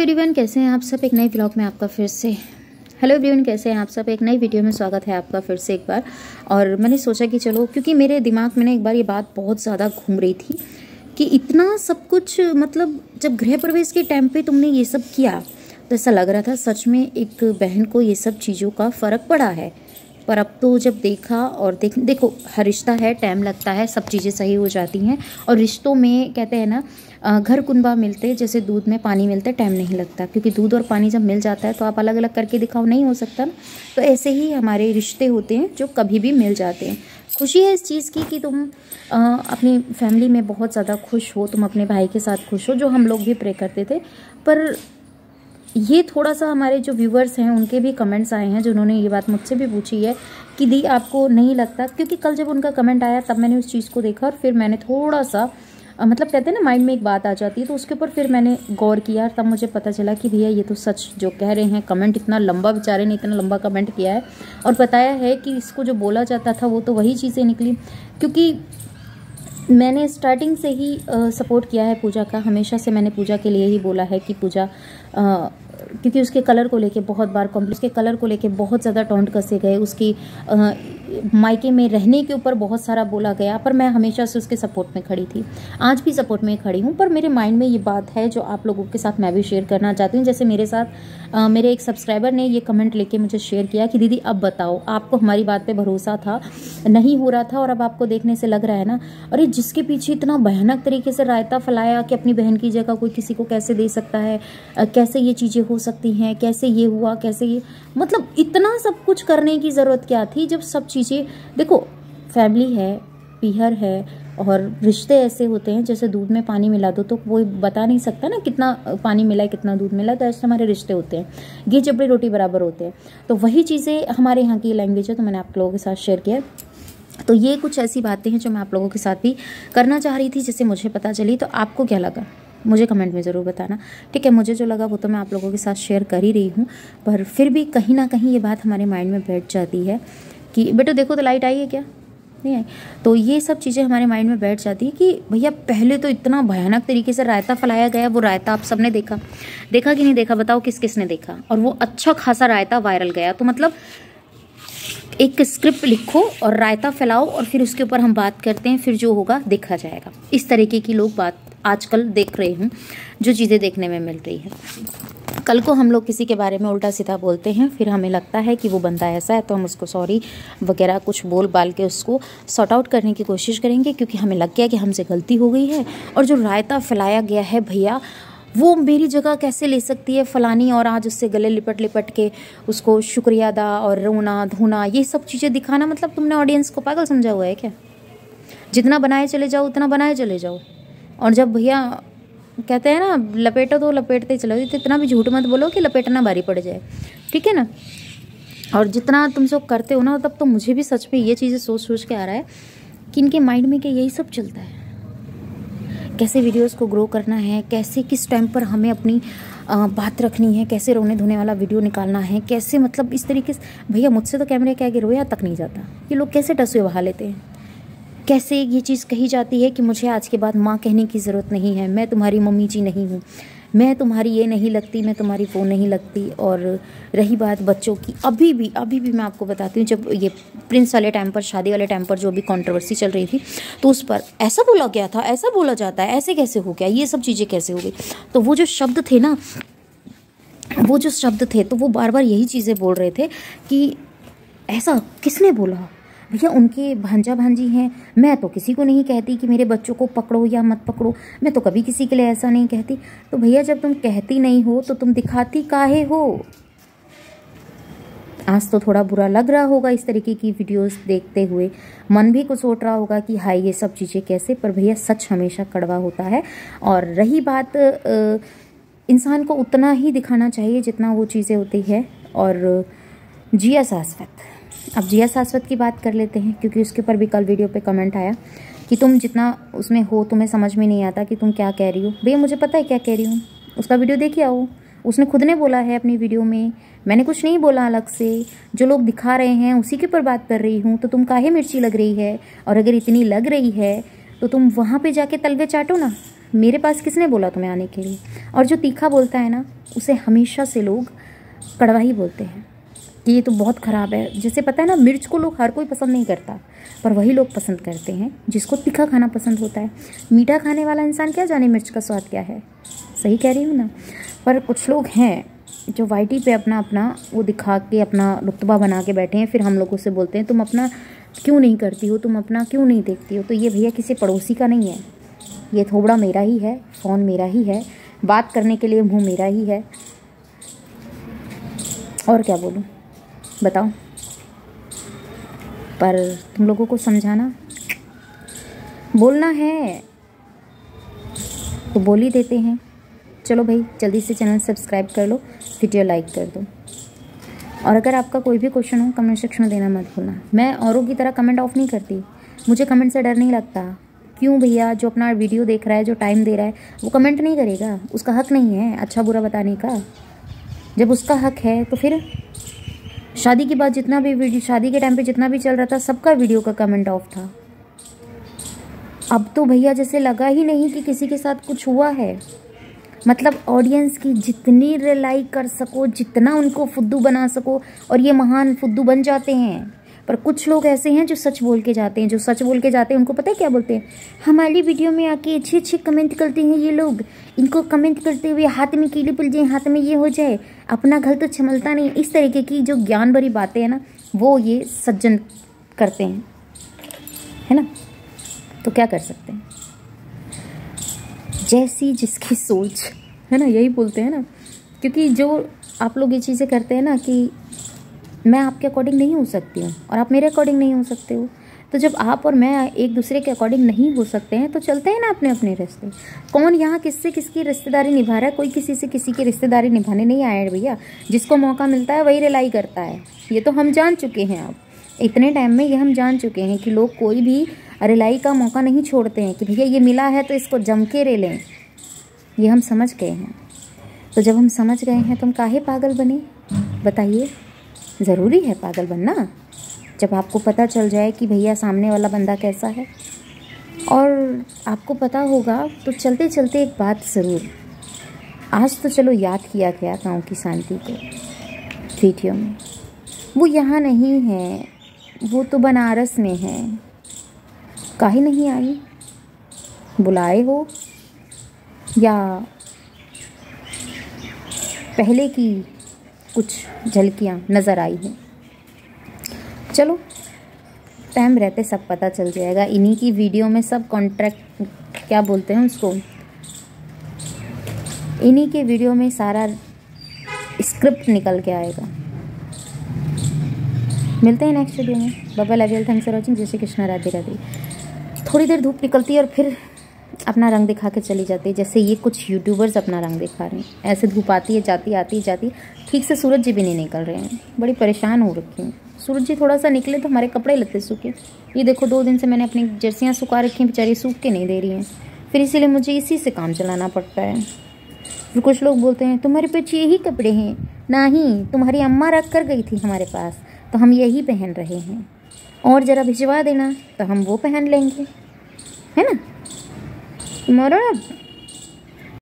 Everyone, कैसे हैं आप सब। एक नए व्लॉग में आपका फिर से हेलो एवरीवन, कैसे हैं आप सब। एक नई वीडियो में स्वागत है आपका फिर से एक बार। और मैंने सोचा कि चलो, क्योंकि मेरे दिमाग में ना एक बार ये बात बहुत ज़्यादा घूम रही थी कि इतना सब कुछ, मतलब जब गृह प्रवेश के टाइम पे तुमने ये सब किया तो ऐसा लग रहा था सच में एक बहन को ये सब चीज़ों का फ़र्क पड़ा है। पर अब तो जब देखा और देखो, हर रिश्ता है, टाइम लगता है, सब चीज़ें सही हो जाती हैं। और रिश्तों में कहते हैं ना, घर कुनबा मिलते जैसे दूध में पानी मिलते, टाइम नहीं लगता। क्योंकि दूध और पानी जब मिल जाता है तो आप अलग अलग करके दिखाओ, नहीं हो सकता ना। तो ऐसे ही हमारे रिश्ते होते हैं जो कभी भी मिल जाते हैं। खुशी है इस चीज़ की कि तुम अपनी फैमिली में बहुत ज़्यादा खुश हो, तुम अपने भाई के साथ खुश हो, जो हम लोग भी प्रे करते थे। पर ये थोड़ा सा हमारे जो व्यूवर्स हैं उनके भी कमेंट्स आए हैं, जिन्होंने ये बात मुझसे भी पूछी है कि दी आपको नहीं लगता। क्योंकि कल जब उनका कमेंट आया तब मैंने उस चीज़ को देखा और फिर मैंने थोड़ा सा मतलब कहते हैं ना, माइंड में एक बात आ जाती है तो उसके ऊपर फिर मैंने गौर किया। तब मुझे पता चला कि भैया ये तो सच जो कह रहे हैं। कमेंट इतना लंबा, बेचारे ने इतना लंबा कमेंट किया है और बताया है कि इसको जो बोला जाता था वो तो वही चीज़ें निकली। क्योंकि मैंने स्टार्टिंग से ही सपोर्ट किया है पूजा का। हमेशा से मैंने पूजा के लिए ही बोला है कि पूजा, क्योंकि उसके कलर को लेके बहुत बार उसके कलर को लेके बहुत ज़्यादा टॉन्ट कसे गए, उसकी मायके में रहने के ऊपर बहुत सारा बोला गया। पर मैं हमेशा से उसके सपोर्ट में खड़ी थी, आज भी सपोर्ट में खड़ी हूँ। पर मेरे माइंड में ये बात है जो आप लोगों के साथ मैं भी शेयर करना चाहती हूँ। जैसे मेरे साथ मेरे एक सब्सक्राइबर ने ये कमेंट लेके मुझे शेयर किया कि दीदी अब बताओ, आपको हमारी बात पे भरोसा था, नहीं हो रहा था और अब आपको देखने से लग रहा है ना। अरे जिसके पीछे इतना भयानक तरीके से रायता फैलाया कि अपनी बहन की जगह कोई किसी को कैसे दे सकता है, कैसे ये चीज़ें हो सकती हैं, कैसे ये हुआ, कैसे ये, मतलब इतना सब कुछ करने की ज़रूरत क्या थी जब सब चीज़ें, देखो फैमिली है, पीहर है और रिश्ते ऐसे होते हैं जैसे दूध में पानी मिला दो तो कोई बता नहीं सकता ना कितना पानी मिला है, कितना दूध मिला। तो ऐसे हमारे रिश्ते होते हैं, घी चपड़ी रोटी बराबर होते हैं। तो वही चीज़ें हमारे यहाँ की लैंग्वेज है, तो मैंने आप लोगों के साथ शेयर किया। तो ये कुछ ऐसी बातें हैं जो मैं आप लोगों के साथ भी करना चाह रही थी, जैसे मुझे पता चली। तो आपको क्या लगा मुझे कमेंट में ज़रूर बताना, ठीक है। मुझे जो लगा वो तो मैं आप लोगों के साथ शेयर कर ही रही हूँ। पर फिर भी कहीं ना कहीं ये बात हमारे माइंड में बैठ जाती है कि बेटो देखो तो लाइट आई है क्या, नहीं आई। तो ये सब चीज़ें हमारे माइंड में बैठ जाती है कि भैया पहले तो इतना भयानक तरीके से रायता फैलाया गया। वो रायता आप सबने देखा कि नहीं देखा, बताओ किस किस ने देखा। और वो अच्छा खासा रायता वायरल गया। तो मतलब एक स्क्रिप्ट लिखो और रायता फैलाओ और फिर उसके ऊपर हम बात करते हैं, फिर जो होगा देखा जाएगा। इस तरीके की लोग बात आजकल देख रहे हूँ, जो चीज़ें देखने में मिल रही है। कल को हम लोग किसी के बारे में उल्टा सीधा बोलते हैं, फिर हमें लगता है कि वो बंदा ऐसा है तो हम उसको सॉरी वगैरह कुछ बोल बाल के उसको सॉर्ट आउट करने की कोशिश करेंगे, क्योंकि हमें लग गया कि हमसे गलती हो गई है। और जो रायता फैलाया गया है भैया, वो मेरी जगह कैसे ले सकती है फलानी, और आज उससे गले लिपट लिपट के उसको शुक्रिया अदा और रोना धोना, ये सब चीज़ें दिखाना, मतलब तुमने ऑडियंस को पागल समझा हुआ है क्या। जितना बनाए चले जाओ उतना बनाए चले जाओ। और जब भैया कहते हैं ना लपेटो तो लपेटते चलो, तो इतना भी झूठ मत बोलो कि लपेटना भारी पड़ जाए, ठीक है ना। और जितना तुम सब करते हो ना, तब तो मुझे भी सच में ये चीज़ें सोच सोच के आ रहा है कि इनके माइंड में क्या यही सब चलता है, कैसे वीडियोस को ग्रो करना है, कैसे किस टाइम पर हमें अपनी बात रखनी है, कैसे रोने धोने वाला वीडियो निकालना है, कैसे, मतलब इस तरीके से। भैया मुझसे तो कैमरे के आगे रोया तक नहीं जाता। ये लोग कैसे टसुए बहा लेते हैं, कैसे ये चीज़ कही जाती है कि मुझे आज के बाद माँ कहने की ज़रूरत नहीं है, मैं तुम्हारी मम्मी जी नहीं हूँ, मैं तुम्हारी ये नहीं लगती, मैं तुम्हारी वो नहीं लगती। और रही बात बच्चों की, अभी भी मैं आपको बताती हूँ, जब ये प्रिंस वाले टाइम पर, शादी वाले टाइम पर जो भी कंट्रोवर्सी चल रही थी, तो उस पर ऐसा बोला गया था, ऐसा बोला जाता है, ऐसे कैसे हो गया, ये सब चीज़ें कैसे हो गई। तो वो जो शब्द थे ना, तो वो बार बार यही चीज़ें बोल रहे थे कि ऐसा किसने बोला। भैया उनके भांजा भांजी हैं, मैं तो किसी को नहीं कहती कि मेरे बच्चों को पकड़ो या मत पकड़ो, मैं तो कभी किसी के लिए ऐसा नहीं कहती। तो भैया जब तुम कहती नहीं हो तो तुम दिखाती काहे हो। आज तो थोड़ा बुरा लग रहा होगा इस तरीके की वीडियोस देखते हुए, मन भी कुछ सोच रहा होगा कि हाय ये सब चीज़ें कैसे। पर भैया सच हमेशा कड़वा होता है। और रही बात, इंसान को उतना ही दिखाना चाहिए जितना वो चीज़ें होती है। और जिया शाश्वत, अब जिया शाश्वत की बात कर लेते हैं, क्योंकि उसके ऊपर भी कल वीडियो पे कमेंट आया कि तुम जितना उसमें हो तुम्हें समझ में नहीं आता कि तुम क्या कह रही हो। भैया मुझे पता है क्या कह रही हूँ, उसका वीडियो देखिए आओ, उसने खुद ने बोला है अपनी वीडियो में, मैंने कुछ नहीं बोला अलग से। जो लोग दिखा रहे हैं उसी के ऊपर बात कर रही हूँ। तो तुम काहे मिर्ची लग रही है, और अगर इतनी लग रही है तो तुम वहाँ पे जाके तलवे चाटो ना, मेरे पास किसने बोला तुम्हें आने के लिए? और जो तीखा बोलता है ना, उसे हमेशा से लोग कड़वा ही बोलते हैं कि ये तो बहुत ख़राब है। जैसे पता है ना, मिर्च को लोग हर कोई पसंद नहीं करता, पर वही लोग पसंद करते हैं जिसको तीखा खाना पसंद होता है। मीठा खाने वाला इंसान क्या जाने मिर्च का स्वाद क्या है। सही कह रही हूँ ना। पर कुछ लोग हैं जो वाईटी पे अपना अपना वो दिखा के अपना रुतबा बना के बैठे हैं, फिर हम लोगों से बोलते हैं तुम अपना क्यों नहीं करती हो, तुम अपना क्यों नहीं देखती हो। तो ये भैया किसी पड़ोसी का नहीं है, ये थोबड़ा मेरा ही है, फ़ोन मेरा ही है, बात करने के लिए मुँह मेरा ही है। और क्या बोलूँ बताओ। पर तुम लोगों को समझाना, बोलना है तो बोल ही देते हैं। चलो भाई, जल्दी से चैनल सब्सक्राइब कर लो, वीडियो लाइक कर दो। और अगर आपका कोई भी क्वेश्चन हो कमेंट सेक्शन में देना मत भूलना। मैं औरों की तरह कमेंट ऑफ नहीं करती, मुझे कमेंट से डर नहीं लगता। क्यों भैया, जो अपना वीडियो देख रहा है, जो टाइम दे रहा है, वो कमेंट नहीं करेगा? उसका हक नहीं है अच्छा बुरा बताने का? जब उसका हक है तो फिर शादी के बाद जितना भी वीडियो, शादी के टाइम पे जितना भी चल रहा था, सबका वीडियो का कमेंट ऑफ था। अब तो भैया जैसे लगा ही नहीं कि किसी के साथ कुछ हुआ है। मतलब ऑडियंस की जितनी रिलाई कर सको, जितना उनको फुद्दू बना सको, और ये महान फुद्दू बन जाते हैं। पर कुछ लोग ऐसे हैं जो सच बोल के जाते हैं, जो सच बोल के जाते हैं उनको पता है क्या बोलते हैं? हमारी वीडियो में आके अच्छे अच्छे कमेंट करते हैं ये लोग, इनको कमेंट करते हुए हाथ में कीड़े पड़ जाए, हाथ में ये हो जाए, अपना घर तो संभलता नहीं। इस तरीके की जो ज्ञान भरी बातें हैं ना, वो ये सज्जन करते हैं, है ना। तो क्या कर सकते हैं, जैसी जिसकी सोच, है ना, यही बोलते हैं ना। क्योंकि जो आप लोग ये चीज़ें करते हैं ना कि मैं आपके अकॉर्डिंग नहीं हो सकती हूँ और आप मेरे अकॉर्डिंग नहीं हो सकते हो, तो जब आप और मैं एक दूसरे के अकॉर्डिंग नहीं हो सकते हैं तो चलते हैं ना अपने अपने रास्ते। कौन यहाँ किससे किसकी रिश्तेदारी निभा रहा है? कोई किसी से किसी की रिश्तेदारी निभाने नहीं आया है भैया। जिसको मौका मिलता है वही रिलाई करता है। ये तो हम जान चुके हैं। अब इतने टाइम में ये हम जान चुके हैं कि लोग कोई भी रिलाई का मौका नहीं छोड़ते हैं कि भैया ये मिला है तो इसको जम के रे लें। ये हम समझ गए हैं। तो जब हम समझ गए हैं तो हम काहे पागल बने बताइए? ज़रूरी है पागल बनना जब आपको पता चल जाए कि भैया सामने वाला बंदा कैसा है। और आपको पता होगा तो चलते चलते एक बात ज़रूर, आज तो चलो याद किया गया गांव की शांति को वीडियो में। वो यहाँ नहीं है, वो तो बनारस में है। काहे नहीं आई? बुलाए हो या पहले की कुछ झलकियाँ नज़र आई हैं? चलो टाइम रहते सब पता चल जाएगा। इन्हीं की वीडियो में सब कॉन्ट्रैक्ट क्या बोलते हैं उसको, इन्हीं के वीडियो में सारा स्क्रिप्ट निकल के आएगा। मिलते हैं नेक्स्ट वीडियो में। Bye love you, thanks for watching. जय श्री कृष्णा, राधे राधे। थोड़ी देर धूप निकलती है और फिर अपना रंग दिखा के चली जाती है, जैसे ये कुछ यूट्यूबर्स अपना रंग दिखा रहे हैं। ऐसे धूप आती है जाती आती है जाती, ठीक से सूरज जी भी नहीं निकल रहे हैं। बड़ी परेशान हो रखी हूँ। सूरज जी थोड़ा सा निकले तो हमारे कपड़े लत्ते सूखे। ये देखो 2 दिन से मैंने अपनी जर्सियाँ सुखा रखी हैं, बेचारी सूख के नहीं दे रही हैं। फिर इसीलिए मुझे इसी से काम चलाना पड़ता है। फिर कुछ लोग बोलते हैं तुम्हारे पे यही कपड़े हैं। नहीं, तुम्हारी अम्मा रख कर गई थी हमारे पास तो हम यही पहन रहे हैं, और ज़रा भिजवा देना तो हम वो पहन लेंगे, है ना। तुम्हारा